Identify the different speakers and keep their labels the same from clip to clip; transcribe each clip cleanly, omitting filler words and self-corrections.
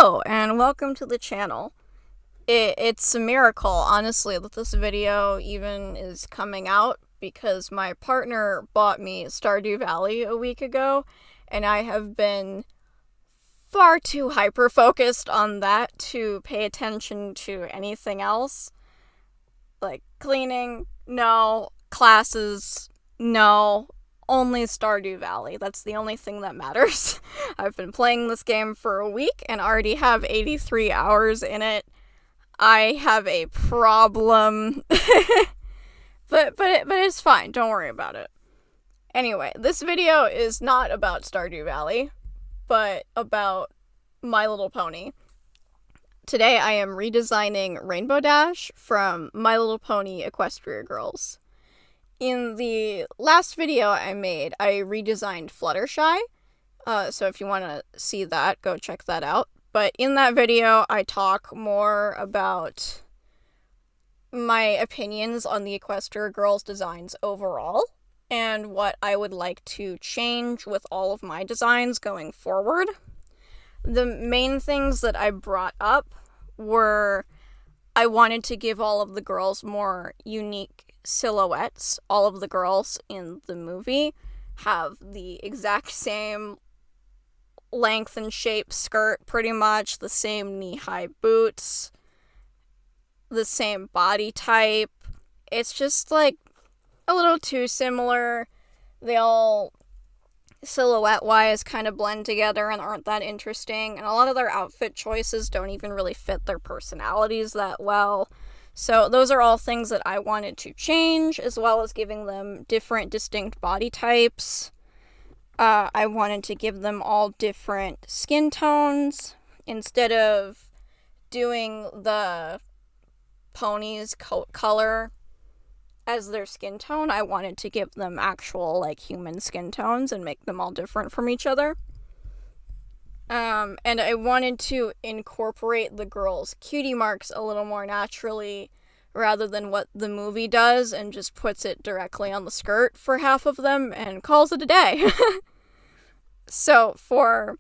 Speaker 1: Hello, and welcome to the channel. It's a miracle, honestly, that this video even is coming out, because my partner bought me Stardew Valley a week ago, and I have been far too hyper-focused on that to pay attention to anything else. Like, cleaning, no. Classes, no. Only Stardew Valley. That's the only thing that matters. I've been playing this game for a week and already have 83 hours in it. I have a problem. but it's fine. Don't worry about it. Anyway, this video is not about Stardew Valley, but about My Little Pony. Today I am redesigning Rainbow Dash from My Little Pony Equestria Girls. In the last video I made, I redesigned Fluttershy, so if you want to see that, go check that out. But in that video, I talk more about my opinions on the Equestria Girls designs overall, and what I would like to change with all of my designs going forward. The main things that I brought up were I wanted to give all of the girls more unique silhouettes. All of the girls in the movie have the exact same length and shape skirt, pretty much, the same knee-high boots, the same body type. It's just like a little too similar. They all silhouette-wise kind of blend together and aren't that interesting, and a lot of their outfit choices don't even really fit their personalities that well. So those are all things that I wanted to change, as well as giving them different distinct body types. I wanted to give them all different skin tones. Instead of doing the pony's coat color as their skin tone, I wanted to give them actual, like, human skin tones and make them all different from each other. And I wanted to incorporate the girls' cutie marks a little more naturally, rather than what the movie does and just puts it directly on the skirt for half of them and calls it a day. So for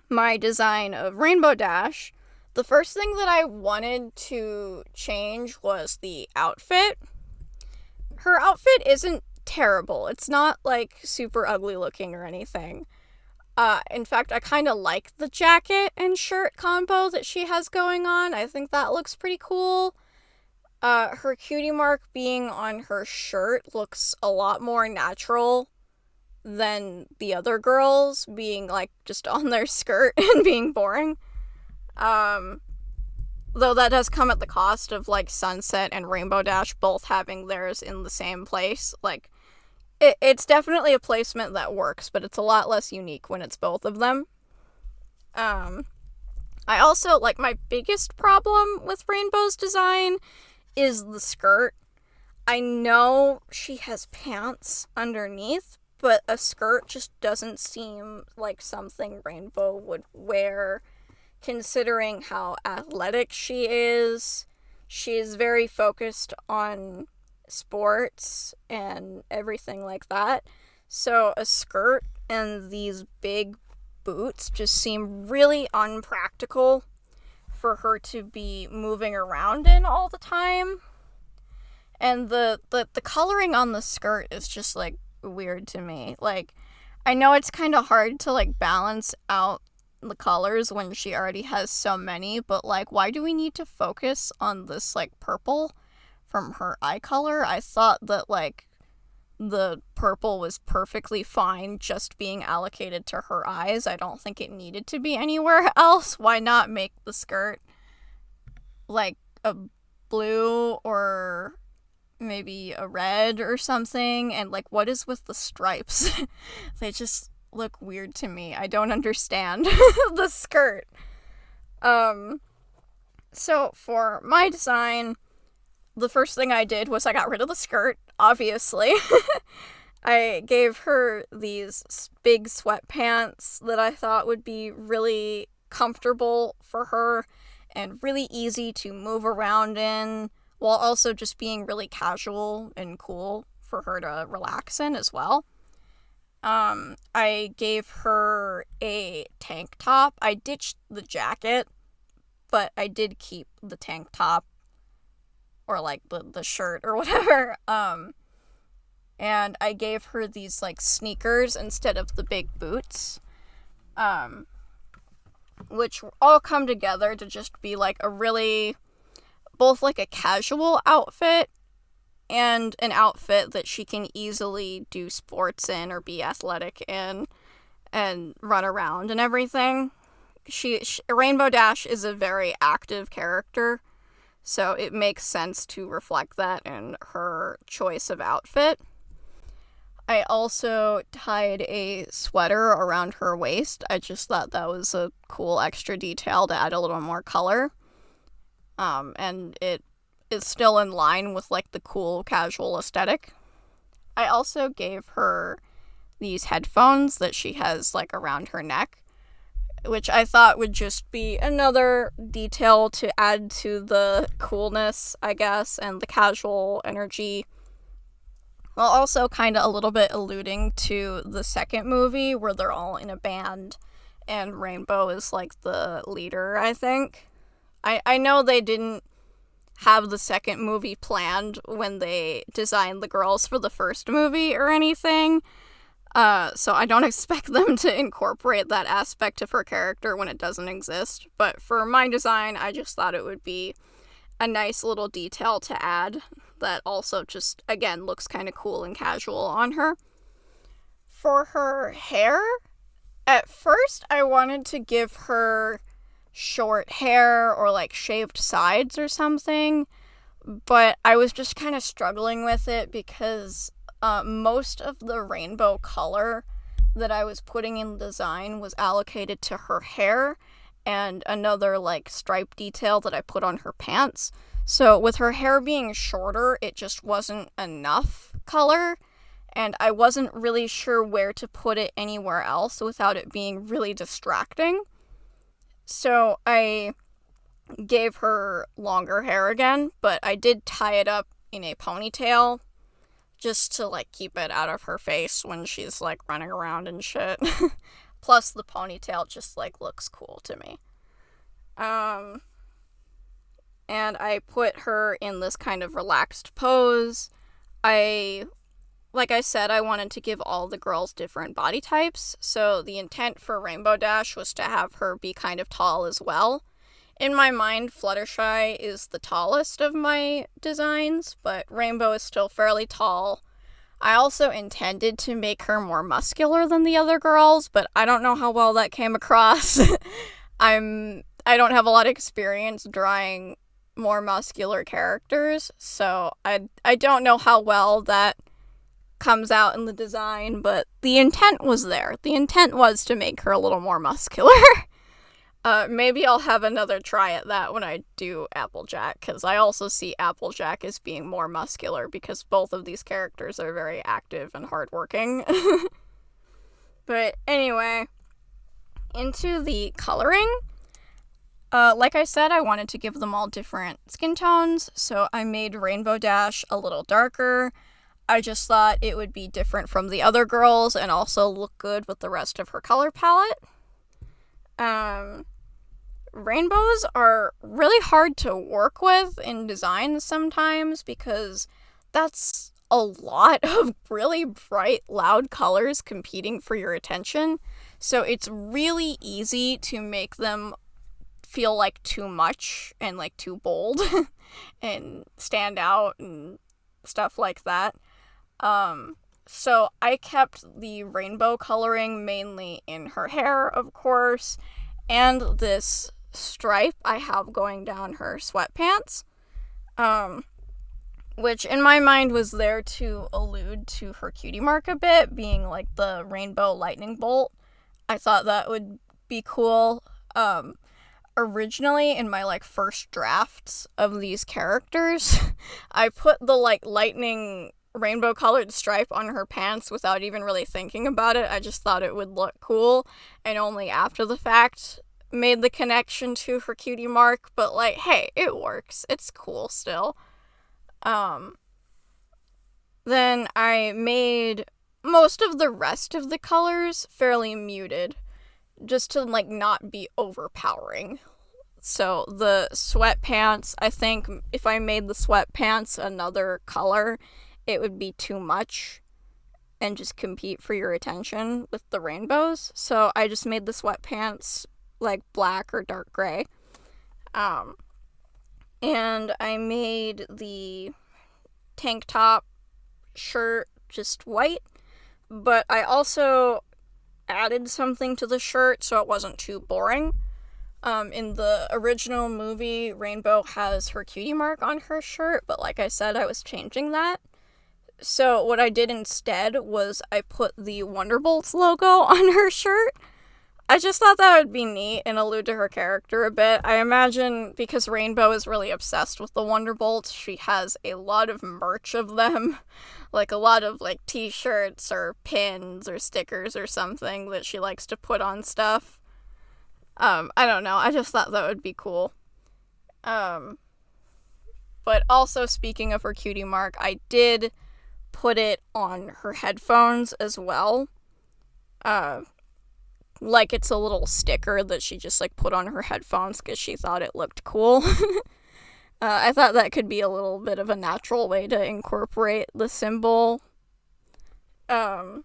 Speaker 1: my design of Rainbow Dash, the first thing that I wanted to change was the outfit. Her outfit isn't terrible. It's not, like, super ugly looking or anything. In fact, I kind of like the jacket and shirt combo that she has going on. I think that looks pretty cool. Her cutie mark being on her shirt looks a lot more natural than the other girls being, like, just on their skirt and being boring. Though that does come at the cost of, like, Sunset and Rainbow Dash both having theirs in the same place. Like, it's definitely a placement that works, but it's a lot less unique when it's both of them. I also, like, my biggest problem with Rainbow's design is the skirt. I know she has pants underneath, but a skirt just doesn't seem like something Rainbow would wear, considering how athletic she is. She is very focused on sports and everything like that. So a skirt and these big boots just seem really unpractical for her to be moving around in all the time. And the coloring on the skirt is just, like, weird to me. Like, I know it's kind of hard to, like, balance out the colors when she already has so many, but, like, why do we need to focus on this, like, purple from her eye color? I thought that, like, the purple was perfectly fine just being allocated to her eyes. I don't think it needed to be anywhere else. Why not make the skirt, like, a blue or maybe a red or something? And, like, what is with the stripes? They just look weird to me. I don't understand the skirt. So for my design, the first thing I did was I got rid of the skirt, obviously. I gave her these big sweatpants that I thought would be really comfortable for her and really easy to move around in, while also just being really casual and cool for her to relax in as well. I gave her a tank top. I ditched the jacket, but I did keep the tank top, or like the shirt or whatever. And I gave her these like sneakers instead of the big boots, which all come together to just be like a really, both like a casual outfit and an outfit that she can easily do sports in or be athletic in and run around and everything. Rainbow Dash is a very active character, so it makes sense to reflect that in her choice of outfit. I also tied a sweater around her waist. I just thought that was a cool extra detail to add a little more color. And it is still in line with like the cool casual aesthetic. I also gave her these headphones that she has like around her neck, which I thought would just be another detail to add to the coolness, I guess, and the casual energy. While also kind of a little bit alluding to the second movie where they're all in a band and Rainbow is like the leader, I think. I know they didn't have the second movie planned when they designed the girls for the first movie or anything, so I don't expect them to incorporate that aspect of her character when it doesn't exist. But for my design, I just thought it would be a nice little detail to add that also just, again, looks kind of cool and casual on her. For her hair, at first I wanted to give her short hair or like shaved sides or something, but I was just kind of struggling with it because most of the rainbow color that I was putting in the design was allocated to her hair and another like stripe detail that I put on her pants. So with her hair being shorter, it just wasn't enough color, and I wasn't really sure where to put it anywhere else without it being really distracting. So I gave her longer hair again, but I did tie it up in a ponytail just to like keep it out of her face when she's like running around and shit. Plus the ponytail just like looks cool to me. And I put her in this kind of relaxed pose. Like I said, I wanted to give all the girls different body types, so the intent for Rainbow Dash was to have her be kind of tall as well. In my mind, Fluttershy is the tallest of my designs, but Rainbow is still fairly tall. I also intended to make her more muscular than the other girls, but I don't know how well that came across. I don't have a lot of experience drawing more muscular characters, so I don't know how well that comes out in the design, but the intent was there. The intent was to make her a little more muscular. Maybe I'll have another try at that when I do Applejack, because I also see Applejack as being more muscular, because both of these characters are very active and hardworking. But anyway, into the coloring. Like I said, I wanted to give them all different skin tones, so I made Rainbow Dash a little darker. I just thought it would be different from the other girls and also look good with the rest of her color palette. Rainbows are really hard to work with in designs sometimes because that's a lot of really bright, loud colors competing for your attention. So it's really easy to make them feel like too much and like too bold and stand out and stuff like that. So I kept the rainbow coloring mainly in her hair, of course, and this stripe I have going down her sweatpants, which in my mind was there to allude to her cutie mark a bit, being like the rainbow lightning bolt. I thought that would be cool. Originally in my like first drafts of these characters, I put the like lightning rainbow colored stripe on her pants without even really thinking about it. I just thought it would look cool, and only after the fact made the connection to her cutie mark, but like, hey, it works. It's cool still. Then I made most of the rest of the colors fairly muted. just to, like, not be overpowering. So the sweatpants, I think if I made the sweatpants another color, it would be too much and just compete for your attention with the rainbows. So I just made the sweatpants like black or dark gray. And I made the tank top shirt just white, but I also added something to the shirt so it wasn't too boring. In the original movie, Rainbow has her cutie mark on her shirt, but like I said, I was changing that. So what I did instead was I put the Wonderbolts logo on her shirt. I just thought that would be neat and allude to her character a bit. I imagine because Rainbow is really obsessed with the Wonderbolts, she has a lot of merch of them. Like a lot of like t-shirts or pins or stickers or something that she likes to put on stuff. I don't know. I just thought that would be cool. But also speaking of her cutie mark, I did put it on her headphones as well. Like it's a little sticker that she just like put on her headphones because she thought it looked cool. I thought that could be a little bit of a natural way to incorporate the symbol. But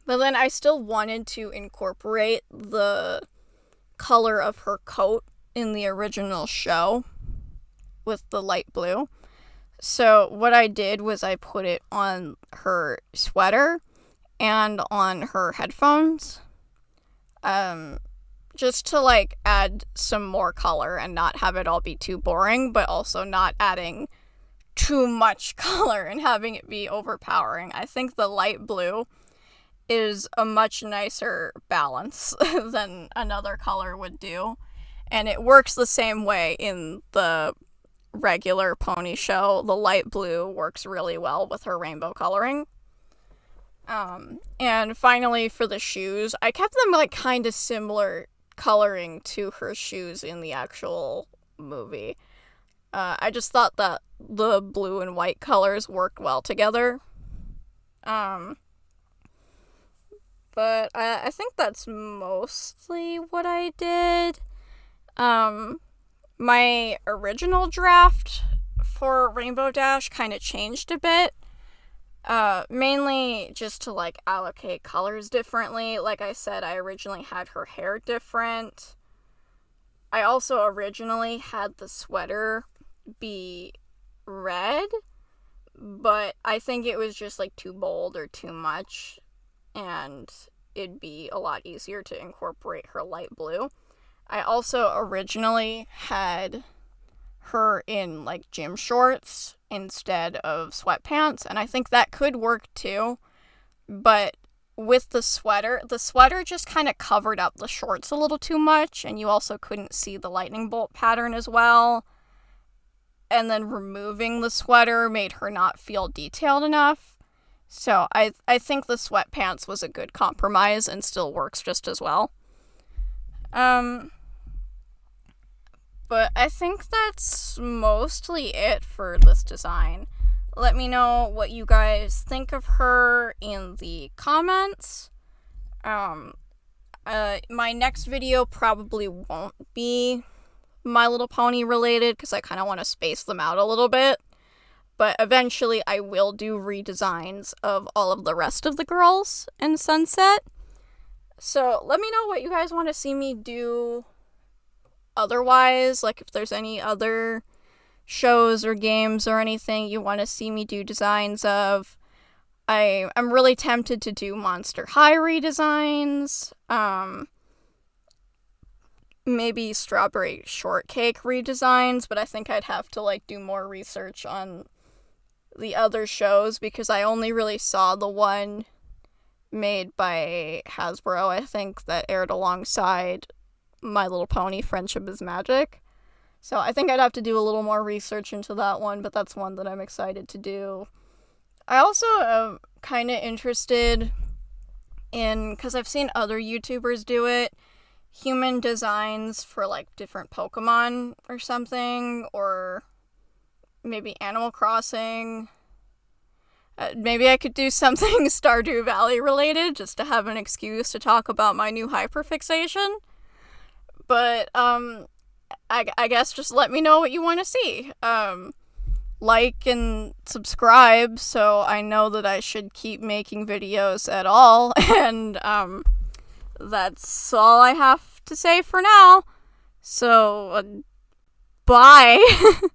Speaker 1: then I still wanted to incorporate the color of her coat in the original show with the light blue. So what I did was I put it on her sweater and on her headphones. Just to like add some more color and not have it all be too boring, but also not adding too much color and having it be overpowering. I think the light blue is a much nicer balance than another color would do. And it works the same way in the regular pony show. The light blue works really well with her rainbow coloring. And finally for the shoes, I kept them like kind of similar coloring to her shoes in the actual movie. I just thought that the blue and white colors worked well together. But I think that's mostly what I did. My original draft for Rainbow Dash kind of changed a bit. Mainly just to like allocate colors differently. Like I said, I originally had her hair different. I also originally had the sweater be red, but I think it was just like too bold or too much, and it'd be a lot easier to incorporate her light blue. I also originally had her in like gym shorts instead of sweatpants, and I think that could work too, but with the sweater just kind of covered up the shorts a little too much, and you also couldn't see the lightning bolt pattern as well, and then removing the sweater made her not feel detailed enough. So I think the sweatpants was a good compromise and still works just as well. But I think that's mostly it for this design. Let me know what you guys think of her in the comments. My next video probably won't be My Little Pony related because I kind of want to space them out a little bit. But eventually I will do redesigns of all of the rest of the girls in Sunset. So let me know what you guys want to see me do otherwise, like if there's any other shows or games or anything you want to see me do designs of. I'm really tempted to do Monster High redesigns, maybe Strawberry Shortcake redesigns, but I think I'd have to like do more research on the other shows because I only really saw the one made by Hasbro, I think, that aired alongside My Little Pony Friendship is Magic. So I think I'd have to do a little more research into that one, but that's one that I'm excited to do. I also am kind of interested in, because I've seen other YouTubers do it, human designs for like different Pokemon or something, or maybe Animal Crossing. Maybe I could do something Stardew Valley related just to have an excuse to talk about my new hyperfixation. But, I guess just let me know what you want to see. Like and subscribe so I know that I should keep making videos at all. And, that's all I have to say for now. So, bye.